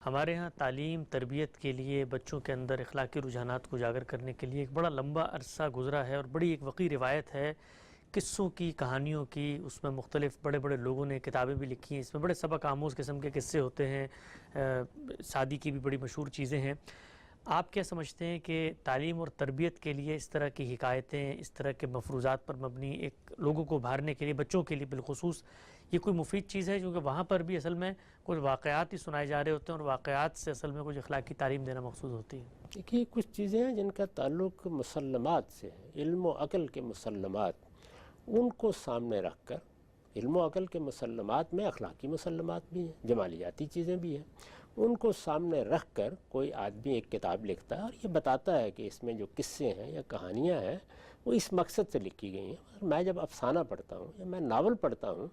ہمارے ہاں تعلیم تربیت کے لیے بچوں کے اندر اخلاقی رجحانات کو اجاگر کرنے کے لیے ایک بڑا لمبا عرصہ گزرا ہے اور بڑی ایک وقی روایت ہے قصوں کی، کہانیوں کی. اس میں مختلف بڑے بڑے لوگوں نے کتابیں بھی لکھی ہیں. اس میں بڑے سبق آموز قسم کے قصے ہوتے ہیں. سعدی کی بھی بڑی مشہور چیزیں ہیں. آپ کیا سمجھتے ہیں کہ تعلیم اور تربیت کے لیے اس طرح کی حکایتیں، اس طرح کے مفروضات پر مبنی ایک لوگوں کو ابھارنے کے لیے، بچوں کے لیے بالخصوص، یہ کوئی مفید چیز ہے؟ کیونکہ وہاں پر بھی اصل میں کچھ واقعات ہی سنائے جا رہے ہوتے ہیں اور واقعات سے اصل میں کچھ اخلاقی تعلیم دینا مقصود ہوتی ہے. دیکھیے، کچھ چیزیں ہیں جن کا تعلق مسلمات سے ہے، علم و عقل کے مسلمات. ان کو سامنے رکھ کر، علم و عقل کے مسلمات میں اخلاقی مسلمات بھی ہیں، جمالیاتی چیزیں بھی ہیں. ان کو سامنے رکھ کر کوئی آدمی ایک کتاب لکھتا ہے اور یہ بتاتا ہے کہ اس میں جو قصے ہیں یا کہانیاں ہیں وہ اس مقصد سے لکھی گئی ہیں. اور میں جب افسانہ پڑھتا ہوں یا میں ناول پڑھتا ہوں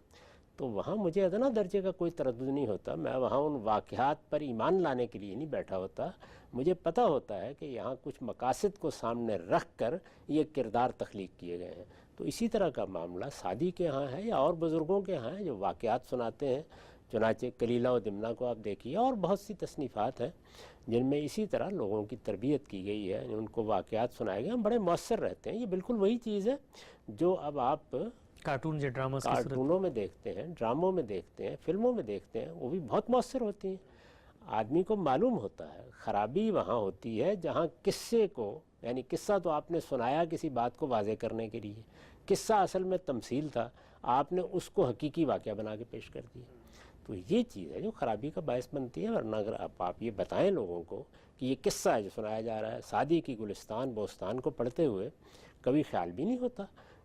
تو وہاں مجھے ادنا درجے کا کوئی تردد نہیں ہوتا. میں وہاں ان واقعات پر ایمان لانے کے لیے نہیں بیٹھا ہوتا. مجھے پتہ ہوتا ہے کہ یہاں کچھ مقاصد کو سامنے رکھ کر یہ کردار تخلیق کیے گئے ہیں. تو اسی طرح کا معاملہ سعدی کے ہاں ہے یا اور بزرگوں کے ہاں ہے جو واقعات سناتے ہیں. چنانچہ کلیلہ و دمنہ کو آپ دیکھیے، اور بہت سی تصنیفات ہیں جن میں اسی طرح لوگوں کی تربیت کی گئی ہے، ان کو واقعات سنائے گئے، بڑے مؤثر رہتے ہیں. یہ بالکل وہی چیز ہے جو اب آپ کارٹون یا ڈراماز کی صورت کارٹونوں میں دیکھتے ہیں، ڈراموں میں دیکھتے ہیں، فلموں میں دیکھتے ہیں. وہ بھی بہت مؤثر ہوتی ہیں. آدمی کو معلوم ہوتا ہے خرابی وہاں ہوتی ہے جہاں قصے کو، یعنی قصہ تو آپ نے سنایا کسی بات کو واضح کرنے کے لیے، قصہ اصل میں تمثیل تھا، آپ نے اس کو حقیقی واقعہ بنا کے پیش کر دیا. تو یہ چیز ہے جو خرابی کا باعث بنتی ہے. ورنہ اگر آپ یہ بتائیں لوگوں کو کہ یہ قصہ ہے جو سنایا جا رہا ہے، سعدی کی گلستان بوستان کو پڑھتے ہوئے کبھی خیال بھی نہیں ہوتا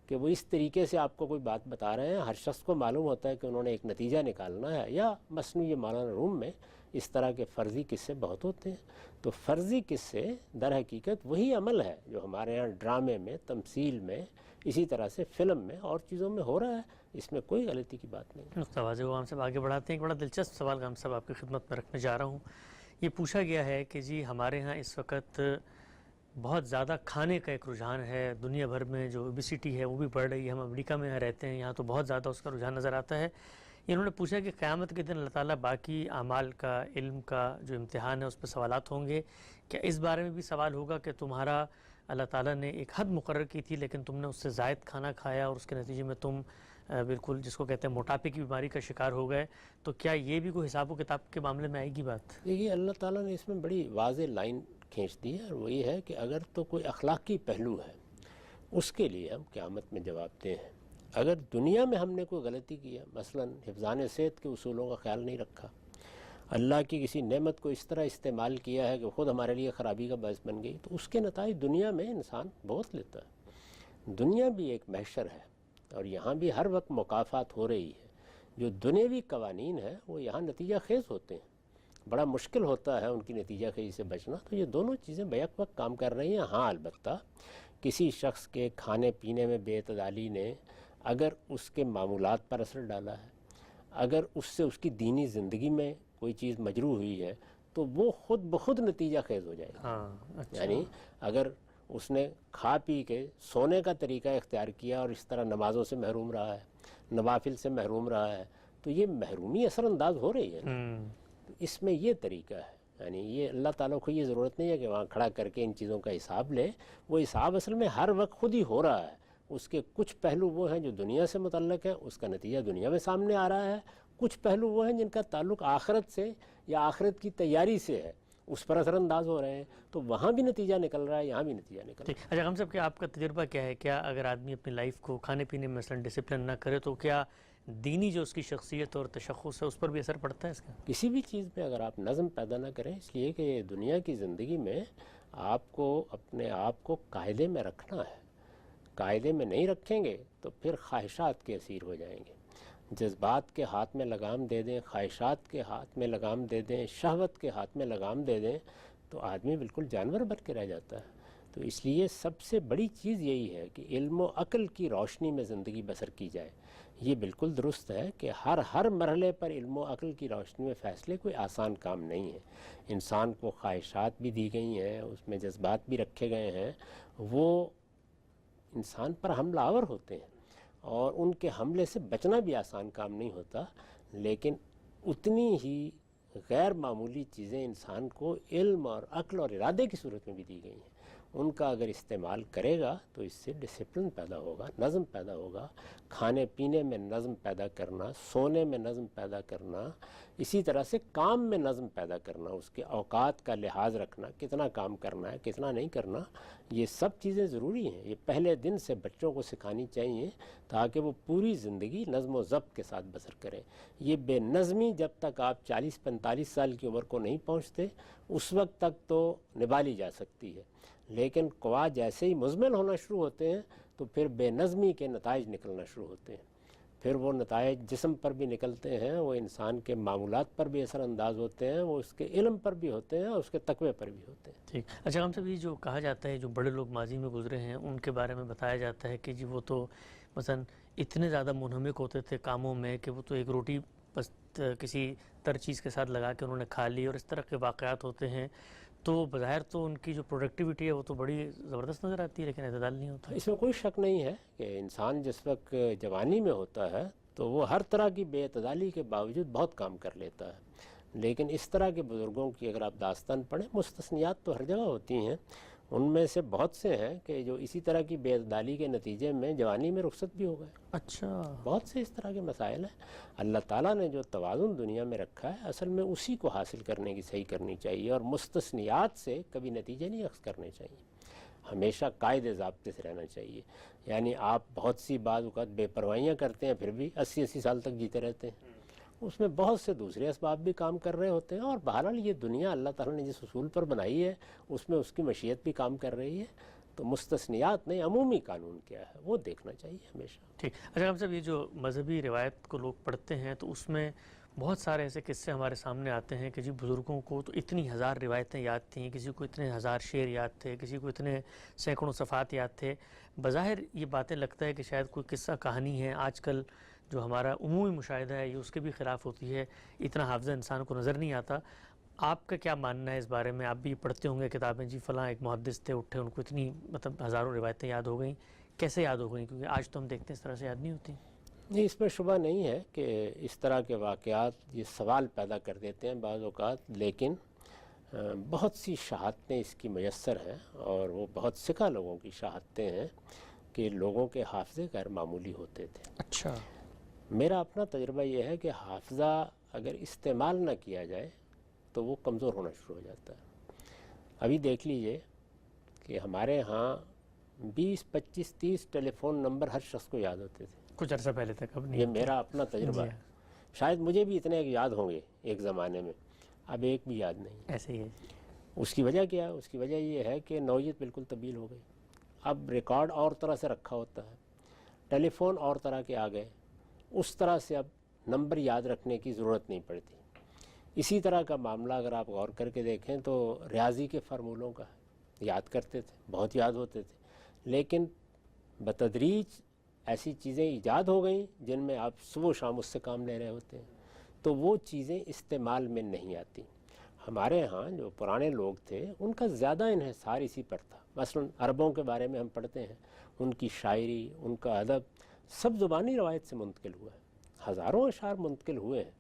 کہ وہ اس طریقے سے آپ کو کوئی بات بتا رہے ہیں. ہر شخص کو معلوم ہوتا ہے کہ انہوں نے ایک نتیجہ نکالنا ہے. یا مثنوی مولانا روم میں اس طرح کے فرضی قصے بہت ہوتے ہیں. تو فرضی قصے در حقیقت وہی عمل ہے جو ہمارے ہاں ڈرامے میں، تمثیل میں، اسی طرح سے فلم میں اور چیزوں میں ہو رہا ہے. اس میں کوئی غلطی کی بات نہیں. نقطہ واضح ہوا. ہم سب آگے بڑھاتے ہیں. ایک بڑا دلچسپ سوال ہم سب آپ کی خدمت میں رکھنے جا رہا ہوں. یہ پوچھا گیا ہے کہ جی ہمارے ہاں اس وقت بہت زیادہ کھانے کا ایک رجحان ہے. دنیا بھر میں جو اوبیسٹی ہے وہ بھی بڑھ رہی ہے. ہم امریکہ میں رہتے ہیں، یہاں تو بہت زیادہ اس کا رجحان نظر آتا ہے. انہوں نے پوچھا کہ قیامت کے دن اللہ تعالیٰ باقی اعمال کا، علم کا جو امتحان ہے اس پہ سوالات ہوں گے. کیا اس بارے میں بھی سوال ہوگا کہ تمہارا اللہ تعالیٰ نے ایک حد مقرر کی تھی لیکن تم نے اس سے زائد کھانا کھایا اور اس کے نتیجے میں تم بالکل جس کو کہتے ہیں موٹاپے کی بیماری کا شکار ہو گئے؟ تو کیا یہ بھی کوئی حساب و کتاب کے معاملے میں آئے گی بات؟ دیکھیے، اللہ تعالیٰ نے اس میں بڑی واضح لائن کھینچ دی ہے، اور وہ یہ ہے کہ اگر تو کوئی اخلاقی پہلو ہے اس کے لیے ہم قیامت میں جواب دیں ہیں. اگر دنیا میں ہم نے کوئی غلطی کی ہے، مثلا حفظان صحت کے اصولوں کا خیال نہیں رکھا، اللہ کی کسی نعمت کو اس طرح استعمال کیا ہے کہ خود ہمارے لیے خرابی کا باعث بن گئی، تو اس کے نتائج دنیا میں انسان بہت لیتا ہے. دنیا بھی ایک محشر ہے اور یہاں بھی ہر وقت مکافات ہو رہی ہے. جو دنیاوی قوانین ہیں وہ یہاں نتیجہ خیز ہوتے ہیں، بڑا مشکل ہوتا ہے ان کی نتیجہ خیزی سے بچنا. تو یہ دونوں چیزیں بیک وقت کام کر رہی ہیں. ہاں، البتہ کسی شخص کے کھانے پینے میں بے اعتدالی نے اگر اس کے معمولات پر اثر ڈالا ہے، اگر اس سے اس کی دینی زندگی میں کوئی چیز مجروح ہوئی ہے، تو وہ خود بخود نتیجہ خیز ہو جائے گا. اچھا. یعنی اگر اس نے کھا پی کے سونے کا طریقہ اختیار کیا اور اس طرح نمازوں سے محروم رہا ہے، نوافل سے محروم رہا ہے، تو یہ محرومی اثر انداز ہو رہی ہے. تو اس میں یہ طریقہ ہے. یعنی یہ اللہ تعالیٰ کو یہ ضرورت نہیں ہے کہ وہاں کھڑا کر کے ان چیزوں کا حساب لے. وہ حساب اصل میں ہر وقت خود ہی ہو رہا ہے. اس کے کچھ پہلو وہ ہیں جو دنیا سے متعلق ہیں، اس کا نتیجہ دنیا میں سامنے آ رہا ہے. کچھ پہلو وہ ہیں جن کا تعلق آخرت سے یا آخرت کی تیاری سے ہے، اس پر اثر انداز ہو رہے ہیں. تو وہاں بھی نتیجہ نکل رہا ہے، یہاں بھی نتیجہ نکل رہا ہے. اچھا، ہم سب کہ آپ کا تجربہ کیا ہے؟ کیا اگر آدمی اپنی لائف کو کھانے پینے میں مثلا ڈسپلن نہ کرے تو کیا دینی جو اس کی شخصیت اور تشخص ہے اس پر بھی اثر پڑتا ہے اس کا؟ کسی بھی چیز میں اگر آپ نظم پیدا نہ کریں، اس لیے کہ دنیا کی زندگی میں آپ کو اپنے آپ کو قاعدے میں رکھنا ہے. قاعدے میں نہیں رکھیں گے تو پھر خواہشات کے اسیر ہو جائیں گے. جذبات کے ہاتھ میں لگام دے دیں، خواہشات کے ہاتھ میں لگام دے دیں، شہوت کے ہاتھ میں لگام دے دیں تو آدمی بالکل جانور بن کے رہ جاتا ہے. تو اس لیے سب سے بڑی چیز یہی ہے کہ علم و عقل کی روشنی میں زندگی بسر کی جائے. یہ بالکل درست ہے کہ ہر مرحلے پر علم و عقل کی روشنی میں فیصلے کوئی آسان کام نہیں ہے. انسان کو خواہشات بھی دی گئی ہیں، اس میں جذبات بھی رکھے گئے ہیں، وہ انسان پر حملہ آور ہوتے ہیں اور ان کے حملے سے بچنا بھی آسان کام نہیں ہوتا. لیکن اتنی ہی غیر معمولی چیزیں انسان کو علم اور عقل اور ارادے کی صورت میں بھی دی گئی ہیں، ان کا اگر استعمال کرے گا تو اس سے ڈسپلن پیدا ہوگا، نظم پیدا ہوگا، کھانے پینے میں نظم پیدا کرنا، سونے میں نظم پیدا کرنا، اسی طرح سے کام میں نظم پیدا کرنا، اس کے اوقات کا لحاظ رکھنا، کتنا کام کرنا ہے کتنا نہیں کرنا، یہ سب چیزیں ضروری ہیں۔ یہ پہلے دن سے بچوں کو سکھانی چاہیے تاکہ وہ پوری زندگی نظم و ضبط کے ساتھ بسر کریں۔ یہ بے نظمی جب تک آپ 40-45 سال کی عمر کو نہیں پہنچتے اس وقت تک تو نبھالی جا سکتی ہے، لیکن قوا جیسے ہی مزمن ہونا شروع ہوتے ہیں تو پھر بے نظمی کے نتائج نکلنا شروع ہوتے ہیں، پھر وہ نتائج جسم پر بھی نکلتے ہیں، وہ انسان کے معمولات پر بھی اثر انداز ہوتے ہیں، وہ اس کے علم پر بھی ہوتے ہیں اور اس کے تقوی پر بھی ہوتے ہیں۔ ٹھیک، اچھا ہم سب یہ جو کہا جاتا ہے جو بڑے لوگ ماضی میں گزرے ہیں ان کے بارے میں بتایا جاتا ہے کہ جی وہ تو مثلا اتنے زیادہ منہمک ہوتے تھے کاموں میں کہ وہ تو ایک روٹی بس کسی تر چیز کے ساتھ لگا کے انہوں نے کھا لی، اور اس طرح کے واقعات ہوتے ہیں، تو بظاہر تو ان کی جو پروڈکٹیوٹی ہے وہ تو بڑی زبردست نظر آتی ہے لیکن اعتدال نہیں ہوتا۔ اس میں کوئی شک نہیں ہے کہ انسان جس وقت جوانی میں ہوتا ہے تو وہ ہر طرح کی بے اعتدالی کے باوجود بہت کام کر لیتا ہے، لیکن اس طرح کے بزرگوں کی اگر آپ داستان پڑھیں، مستثنیات تو ہر جگہ ہوتی ہیں، ان میں سے بہت سے ہیں کہ جو اسی طرح کی بے اعتدالی کے نتیجے میں جوانی میں رخصت بھی ہو گئے۔ اچھا، بہت سے اس طرح کے مسائل ہیں۔ اللہ تعالیٰ نے جو توازن دنیا میں رکھا ہے اصل میں اسی کو حاصل کرنے کی صحیح کرنی چاہیے، اور مستثنیات سے کبھی نتیجے نہیں اخذ کرنے چاہیے، ہمیشہ قاعدے ضابطے سے رہنا چاہیے۔ یعنی آپ بہت سی بعض اوقات بے پروائیاں کرتے ہیں پھر بھی 80 سال تک جیتے رہتے ہیں، اس میں بہت سے دوسرے اسباب بھی کام کر رہے ہوتے ہیں، اور بہرحال یہ دنیا اللہ تعالیٰ نے جس اصول پر بنائی ہے اس میں اس کی مشیت بھی کام کر رہی ہے، تو مستثنیات نہیں، عمومی قانون کیا ہے وہ دیکھنا چاہیے ہمیشہ۔ ٹھیک، اچھا ہم سب یہ جو مذہبی روایت کو لوگ پڑھتے ہیں تو اس میں بہت سارے ایسے قصے ہمارے سامنے آتے ہیں کہ جی بزرگوں کو تو اتنی ہزار روایتیں یاد تھیں، کسی کو اتنے ہزار شعر یاد تھے، کسی کو اتنے سینکڑوں صفحات یاد تھے۔ بظاہر یہ باتیں لگتا ہے کہ شاید کوئی قصہ کہانی ہے، آج کل جو ہمارا عمومی مشاہدہ ہے یہ اس کے بھی خلاف ہوتی ہے، اتنا حافظہ انسان کو نظر نہیں آتا۔ آپ کا کیا ماننا ہے اس بارے میں؟ آپ بھی پڑھتے ہوں گے کتابیں، جی فلاں ایک محدث تھے، اٹھے ان کو اتنی مطلب ہزاروں روایتیں یاد ہو گئیں، کیسے یاد ہو گئیں؟ کیونکہ آج تو ہم دیکھتے ہیں اس طرح سے یاد نہیں ہوتی۔ نہیں، اس میں شبہ نہیں ہے کہ اس طرح کے واقعات یہ سوال پیدا کر دیتے ہیں بعض اوقات، لیکن بہت سی شہادتیں اس کی میسر ہیں، اور وہ بہت سکھا لوگوں کی شہادتیں ہیں کہ لوگوں کے حافظے غیر معمولی ہوتے تھے۔ اچھا، میرا اپنا تجربہ یہ ہے کہ حافظہ اگر استعمال نہ کیا جائے تو وہ کمزور ہونا شروع ہو جاتا ہے۔ ابھی دیکھ لیجئے کہ ہمارے ہاں 20-25-30 ٹیلی فون نمبر ہر شخص کو یاد ہوتے تھے، کچھ عرصہ پہلے تک، اب نہیں یہ ہوتے۔ میرا اپنا تجربہ جی ہے۔ شاید مجھے بھی اتنے یاد ہوں گے ایک زمانے میں، اب ایک بھی یاد نہیں۔ ایسے ہی ہے۔ اس کی وجہ کیا ہے؟ اس کی وجہ یہ ہے کہ نوعیت بالکل تبدیل ہو گئی، اب ریکارڈ اور طرح سے رکھا ہوتا ہے، ٹیلی فون اور طرح کے آ گئے، اس طرح سے اب نمبر یاد رکھنے کی ضرورت نہیں پڑتی۔ اسی طرح کا معاملہ اگر آپ غور کر کے دیکھیں تو ریاضی کے فارمولوں کا ہے، یاد کرتے تھے، بہت یاد ہوتے تھے، لیکن بتدریج ایسی چیزیں ایجاد ہو گئیں جن میں آپ صبح و شام اس سے کام لے رہے ہوتے ہیں، تو وہ چیزیں استعمال میں نہیں آتی۔ ہمارے ہاں جو پرانے لوگ تھے ان کا زیادہ انحصار اسی پر تھا۔ مثلا عربوں کے بارے میں ہم پڑھتے ہیں، ان کی شاعری، ان کا ادب سب زبانی روایت سے منتقل ہوا ہے، ہزاروں اشعار منتقل ہوئے ہیں،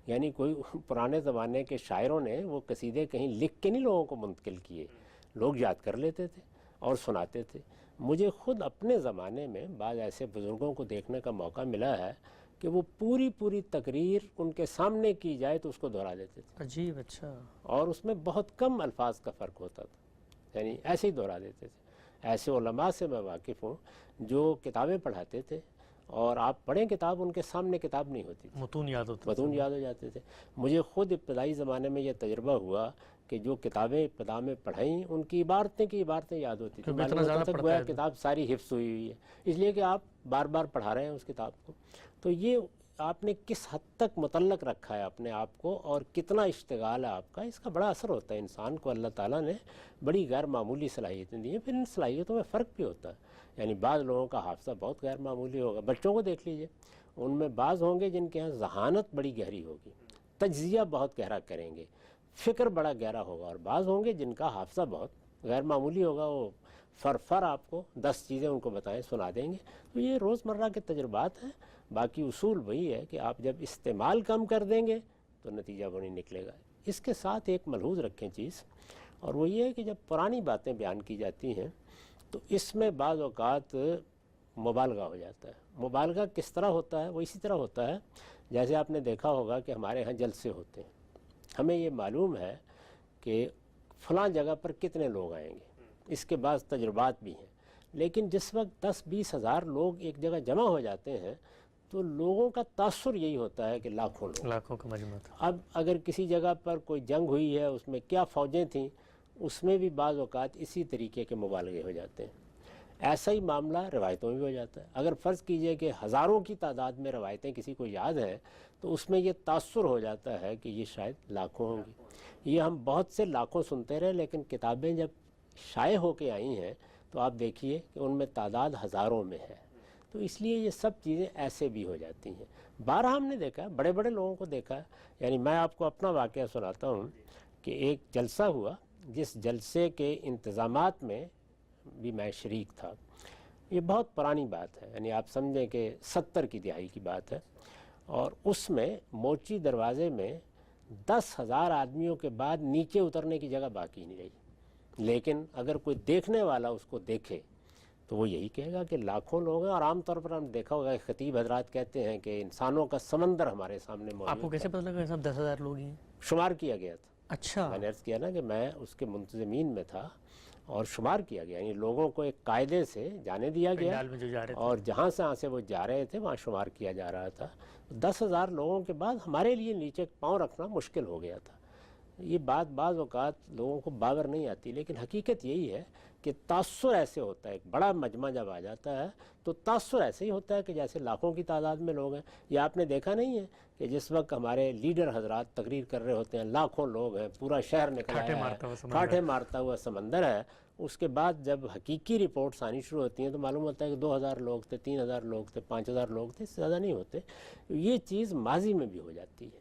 یعنی کوئی پرانے زمانے کے شاعروں نے وہ قصیدے کہیں لکھ کے نہیں لوگوں کو منتقل کیے، لوگ یاد کر لیتے تھے اور سناتے تھے۔ مجھے خود اپنے زمانے میں بعض ایسے بزرگوں کو دیکھنے کا موقع ملا ہے کہ وہ پوری تقریر ان کے سامنے کی جائے تو اس کو دہرا دیتے تھے، عجیب، اچھا، اور اس میں بہت کم الفاظ کا فرق ہوتا تھا، یعنی ایسے ہی دہرا دیتے تھے۔ ایسے علماء سے میں واقف ہوں جو کتابیں پڑھاتے تھے، اور آپ پڑھیں کتاب، ان کے سامنے کتاب نہیں ہوتی تھی، متون یاد ہوتے متون یاد ہو جاتے تھے۔ مجھے خود ابتدائی زمانے میں یہ تجربہ ہوا کہ جو کتابیں ابتدا میں پڑھائیں ان کی عبارتیں یاد ہوتی تھیں، معلوم ہوتا تھا گویا کتاب ساری حفظ ہوئی ہوئی ہے، اس لیے کہ آپ بار بار پڑھا رہے ہیں اس کتاب کو۔ تو یہ آپ نے کس حد تک متعلق رکھا ہے اپنے آپ کو اور کتنا اشتغال ہے آپ کا، اس کا بڑا اثر ہوتا ہے۔ انسان کو اللہ تعالیٰ نے بڑی غیر معمولی صلاحیتیں دی ہیں، پھر ان صلاحیتوں میں فرق بھی ہوتا ہے۔ یعنی بعض لوگوں کا حافظہ بہت غیر معمولی ہوگا، بچوں کو دیکھ لیجئے، ان میں بعض ہوں گے جن کے ہاں ذہانت بڑی گہری ہوگی، تجزیہ بہت گہرا کریں گے، فکر بڑا گہرا ہوگا، اور بعض ہوں گے جن کا حافظہ بہت غیر معمولی ہوگا، وہ فر آپ کو 10 چیزیں ان کو بتائیں سنا دیں گے۔ تو یہ روزمرہ کے تجربات ہیں، باقی اصول وہی ہے کہ آپ جب استعمال کم کر دیں گے تو نتیجہ وہ نہیں نکلے گا۔ اس کے ساتھ ایک ملحوظ رکھیں چیز، اور وہ یہ ہے کہ جب پرانی باتیں بیان کی جاتی ہیں تو اس میں بعض اوقات مبالغہ ہو جاتا ہے۔ مبالغہ کس طرح ہوتا ہے؟ وہ اسی طرح ہوتا ہے جیسے آپ نے دیکھا ہوگا کہ ہمارے ہاں جلسے ہوتے ہیں، ہمیں یہ معلوم ہے کہ فلاں جگہ پر کتنے لوگ آئیں گے، اس کے بعض تجربات بھی ہیں، لیکن جس وقت 10-20 ہزار لوگ ایک جگہ جمع ہو جاتے ہیں تو لوگوں کا تاثر یہی ہوتا ہے کہ لاکھوں لوگ، لاکھوں کا مجموعہ تھا۔ اب اگر کسی جگہ پر کوئی جنگ ہوئی ہے، اس میں کیا فوجیں تھیں، اس میں بھی بعض اوقات اسی طریقے کے مبالغے ہو جاتے ہیں۔ ایسا ہی معاملہ روایتوں میں بھی ہو جاتا ہے۔ اگر فرض کیجئے کہ ہزاروں کی تعداد میں روایتیں کسی کو یاد ہیں تو اس میں یہ تاثر ہو جاتا ہے کہ یہ شاید لاکھوں ہوں گی۔ یہ ہم بہت سے لاکھوں سنتے رہے، لیکن کتابیں جب شائع ہو کے آئی ہیں تو آپ دیکھیے کہ ان میں تعداد ہزاروں میں ہے، تو اس لیے یہ سب چیزیں ایسے بھی ہو جاتی ہیں۔ بارہا ہم نے دیکھا ہے، بڑے بڑے لوگوں کو دیکھا ہے، یعنی میں آپ کو اپنا واقعہ سناتا ہوں کہ ایک جلسہ ہوا جس جلسے کے انتظامات میں بھی میں شریک تھا۔ یہ بہت پرانی بات ہے، یعنی آپ سمجھیں کہ 70 کی دہائی کی بات ہے، اور اس میں موچی دروازے میں 10,000 آدمیوں کے بعد نیچے اترنے کی جگہ باقی نہیں رہی، لیکن اگر کوئی دیکھنے والا اس کو دیکھے تو وہ یہی کہے گا کہ لاکھوں لوگ ہیں، اور عام طور پر ہم دیکھا ہوگا کہ خطیب حضرات کہتے ہیں کہ انسانوں کا سمندر ہمارے سامنے آپ کو موجود کیسے تھا۔ پتہ لگا کہ صاحب 10,000 لوگ ہی ہیں؟ شمار کیا گیا تھا، اچھا، میں نے عرض کیا نا کہ میں اس کے منتظمین میں تھا، اور شمار کیا گیا، یعنی لوگوں کو ایک قاعدے سے جانے دیا گیا، پنڈال میں جو جا رہے تھے۔ اور جہاں سے وہ جا رہے تھے وہاں شمار کیا جا رہا تھا۔ 10,000 لوگوں کے بعد ہمارے لیے نیچے پاؤں رکھنا مشکل ہو گیا تھا۔ یہ بات بعض اوقات لوگوں کو باور نہیں آتی، لیکن حقیقت یہی ہے کہ تاثر ایسے ہوتا ہے، ایک بڑا مجمع جب آ جاتا ہے تو تاثر ایسے ہی ہوتا ہے کہ جیسے لاکھوں کی تعداد میں لوگ ہیں۔ یہ آپ نے دیکھا نہیں ہے کہ جس وقت ہمارے لیڈر حضرات تقریر کر رہے ہوتے ہیں، لاکھوں لوگ ہیں، پورا شہر نکل ٹھاٹھے آیا مارتا ہوا ہے، سمندر ٹھاٹھے مارتا ہوا سمندر ہے، اس کے بعد جب حقیقی رپورٹس آنی شروع ہوتی ہیں تو معلوم ہوتا ہے کہ 2,000 لوگ تھے، 3,000 لوگ تھے، 5,000 لوگ تھے، اس سے زیادہ نہیں ہوتے۔ یہ چیز ماضی میں بھی ہو جاتی ہے۔